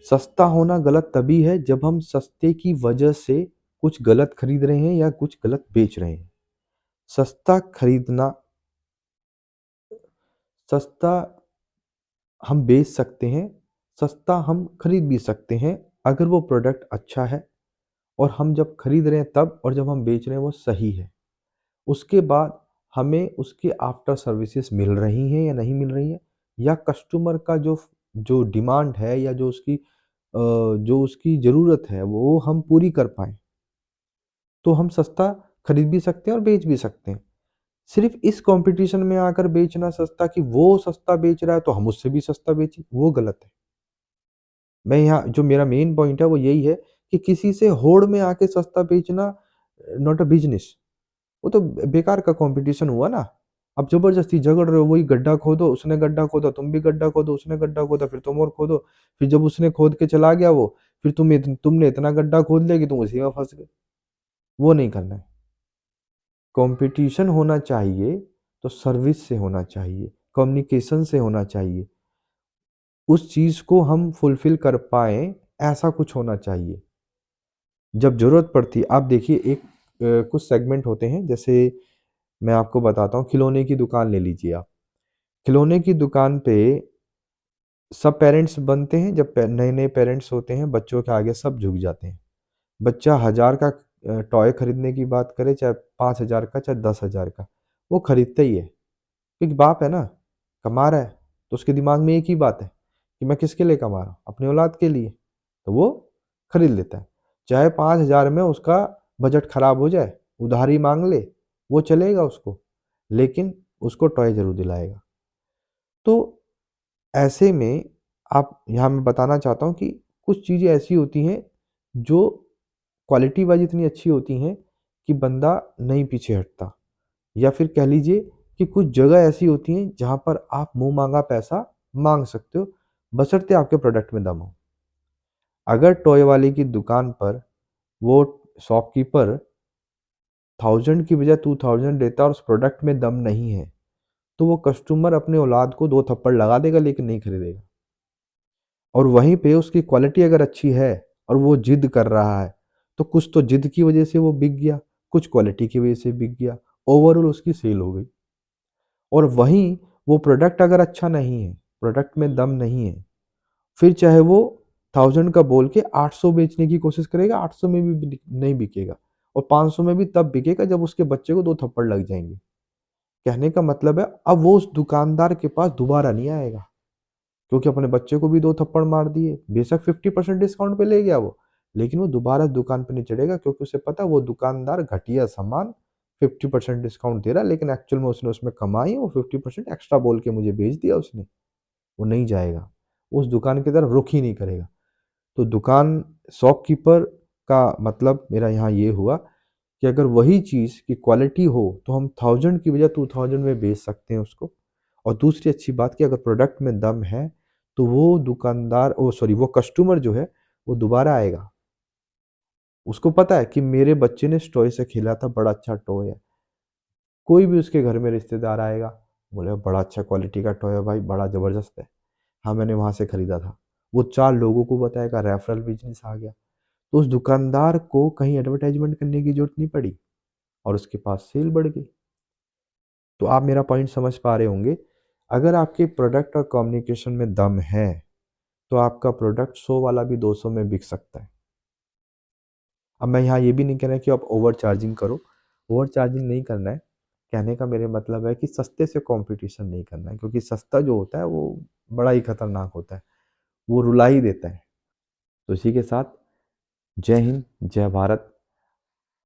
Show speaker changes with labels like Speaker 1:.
Speaker 1: सस्ता होना गलत तभी है जब हम सस्ते की वजह से कुछ गलत खरीद रहे हैं या कुछ गलत बेच रहे हैं। सस्ता खरीदना सस्ता हम बेच सकते हैं, सस्ता हम खरीद भी सकते हैं अगर वो प्रोडक्ट अच्छा है और हम जब खरीद रहे हैं तब और जब हम बेच रहे हैं वो सही है। उसके बाद हमें उसके आफ्टर सर्विसेज़ मिल रही हैं या नहीं मिल रही हैं, या कस्टमर का जो जो डिमांड है या जो उसकी ज़रूरत है वो हम पूरी कर पाएँ। तो हम सस्ता खरीद भी सकते हैं और बेच भी सकते हैं। सिर्फ़ इस कॉम्पिटिशन में आकर बेचना सस्ता कि वो सस्ता बेच रहा है तो हम उससे भी सस्ता बेचें, वो गलत है। मैं यहाँ जो मेरा मेन पॉइंट है वो यही है कि किसी से होड़ में आके सस्ता बेचना नॉट अ बिज़नेस। वो तो बेकार का कॉम्पिटिशन हुआ ना। अब ज़बरदस्ती झगड़ रहे हो, वही गड्ढा खोदो, उसने गड्ढा खोदा, तुम भी गड्ढा खोदो, उसने गड्ढा खोदा, फिर तुम और खोदो। फिर जब उसने खोद के चला गया वो, फिर तुमने इतना गड्ढा खोद लिया कि तुम उसी में फँस गए। वो नहीं करना है। कॉम्पिटिशन होना चाहिए तो सर्विस से होना चाहिए, कम्युनिकेशन से होना चाहिए। उस चीज़ को हम फुलफ़िल कर पाएँ, ऐसा कुछ होना चाहिए। जब ज़रूरत पड़ती है आप देखिए कुछ सेगमेंट होते हैं, जैसे मैं आपको बताता हूँ, खिलौने की दुकान ले लीजिए आप। खिलौने की दुकान पे सब पेरेंट्स बनते हैं, जब नए-नए पेरेंट्स होते हैं, बच्चों के आगे सब झुक जाते हैं। बच्चा 1000 का टॉय खरीदने की बात करे, चाहे 5000 का, चाहे 10,000 का, वो खरीदता ही है। क्योंकि बाप है ना, कमा रहा है, तो उसके दिमाग में एक ही बात है कि मैं किसके लिए कमा रहा हूँ? अपनी औलाद के लिए। तो वो खरीद लेता है। चाहे 5000 में उसका बजट खराब हो जाए, उधारी माँग ले, वो चलेगा उसको, लेकिन उसको टॉय ज़रूर दिलाएगा। तो ऐसे में आप यहाँ मैं बताना चाहता हूँ कि कुछ चीज़ें ऐसी होती हैं जो क्वालिटी वाइज़ इतनी अच्छी होती हैं कि बंदा नहीं पीछे हटता, या फिर कह लीजिए कि कुछ जगह ऐसी होती हैं जहाँ पर आप मुँह माँगा पैसा माँग सकते हो, बशर्ते आपके प्रोडक्ट में दम हो। अगर टॉय वाले की दुकान पर वो शॉपकीपर 1000 की बजाय 2000 देता है और उस प्रोडक्ट में दम नहीं है, तो वो कस्टमर अपने औलाद को 2 थप्पड़ लगा देगा लेकिन नहीं खरीदेगा। और वहीं पे उसकी क्वालिटी अगर अच्छी है और वो ज़िद कर रहा है, तो कुछ तो ज़िद की वज़ह से वो बिक गया, कुछ क्वालिटी की वज़ह से बिक गया, ओवरऑल उसकी सेल हो गई। और वहीं वो प्रोडक्ट अगर अच्छा नहीं है, प्रोडक्ट में दम नहीं है, फिर चाहे वो 1000 का बोल के 800 बेचने की कोशिश करेगा, 800 में भी नहीं बिकेगा और 500 में भी तब बिकेगा जब उसके बच्चे को 2 थप्पड़ लग जाएँगे। कहने का मतलब है अब वो उस दुकानदार के पास दोबारा नहीं आएगा, क्योंकि अपने बच्चे को भी 2 थप्पड़ मार दिए। बेशक 50% डिस्काउंट पे ले गया वो, लेकिन वो दोबारा दुकान पे नहीं चढ़ेगा क्योंकि उसे पता है वो दुकानदार घटिया सामान 50% डिस्काउंट दे रहा है, लेकिन एक्चुअल में उसने उसमें कमाई वो 50% एक्स्ट्रा बोल के मुझे बेच दिया उसने। वो नहीं जाएगा, उस दुकान की तरफ रुख ही नहीं करेगा। तो दुकान शॉपकीपर का मतलब मेरा यहाँ ये हुआ कि अगर वही चीज़ की क्वालिटी हो तो हम 1000 की बजाय 2000 में बेच सकते हैं उसको। और दूसरी अच्छी बात कि अगर प्रोडक्ट में दम है तो वो दुकानदार ओ सॉरी वो कस्टमर जो है वो दोबारा आएगा। उसको पता है कि मेरे बच्चे ने इस टॉय से खेला था, बड़ा अच्छा टॉय है। कोई भी उसके घर में रिश्तेदार आएगा, बोलेगा बड़ा अच्छा क्वालिटी का टॉय है भाई, बड़ा ज़बरदस्त है। हाँ, मैंने वहाँ से खरीदा था। वो 4 लोगों को बताएगा, रेफरल बिज़नेस आ गया। तो उस दुकानदार को कहीं एडवर्टाइज़मेंट करने की ज़रूरत नहीं पड़ी और उसके पास सेल बढ़ गई। तो आप मेरा पॉइंट समझ पा रहे होंगे, अगर आपके प्रोडक्ट और कम्युनिकेशन में दम है, तो आपका प्रोडक्ट 100 वाला भी 200 में बिक सकता है। अब मैं यहाँ ये भी नहीं कह रहा कि आप ओवर चार्जिंग करो, ओवर चार्जिंग नहीं करना है। कहने का मेरा मतलब है कि सस्ते से कॉम्पिटिशन नहीं करना है, क्योंकि सस्ता जो होता है वो बड़ा ही खतरनाक होता है, वो रुला ही देता है। तो इसी के साथ जय हिंद, जय भारत।